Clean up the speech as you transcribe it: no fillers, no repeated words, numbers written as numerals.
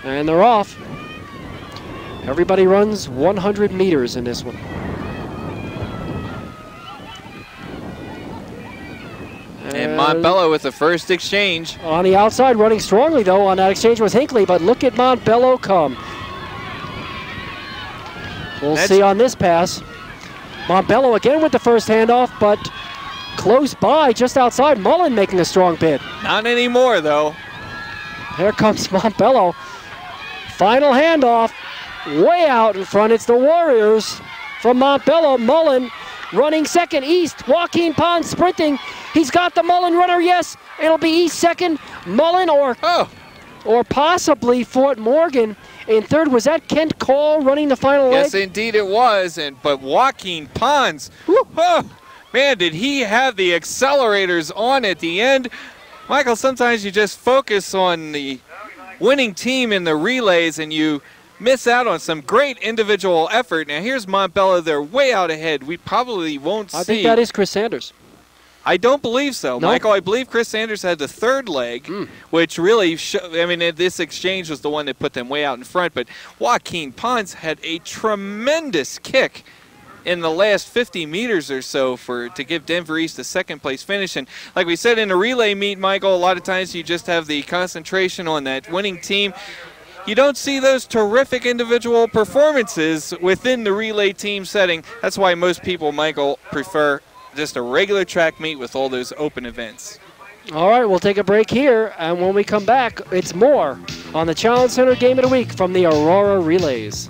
And they're off. Everybody runs 100 meters in this one. And Montbello with the first exchange. On the outside, running strongly, though, on that exchange was Hinckley, but look at Montbello come. We'll see on this pass. Montbello again with the first handoff, but close by, just outside. Mullen making a strong bid. Not anymore, though. Here comes Montbello. Final handoff, way out in front. It's the Warriors from Montbello. Mullen running second, East. Joaquin Pons sprinting. He's got the Mullen runner, yes. It'll be East second. Mullen or possibly Fort Morgan in third. Was that Kent Cole running the final leg? Yes, indeed it was. But Joaquin Pons, man, did he have the accelerators on at the end. Michael, sometimes you just focus on the winning team in the relays and you miss out on some great individual effort. Now here's Montbello, they're way out ahead. We probably won't see. I think that is Chris Sanders. I don't believe so, no? Michael. I believe Chris Sanders had the third leg, which really, this exchange was the one that put them way out in front. But Joaquin Pons had a tremendous kick in the last 50 meters or so to give Denver East a second place finish. And like we said in the relay meet, Michael, a lot of times you just have the concentration on that winning team. You don't see those terrific individual performances within the relay team setting. That's why most people, Michael, prefer just a regular track meet with all those open events. All right, we'll take a break here, and when we come back, it's more on the Challenge Center Game of the Week from the Aurora Relays.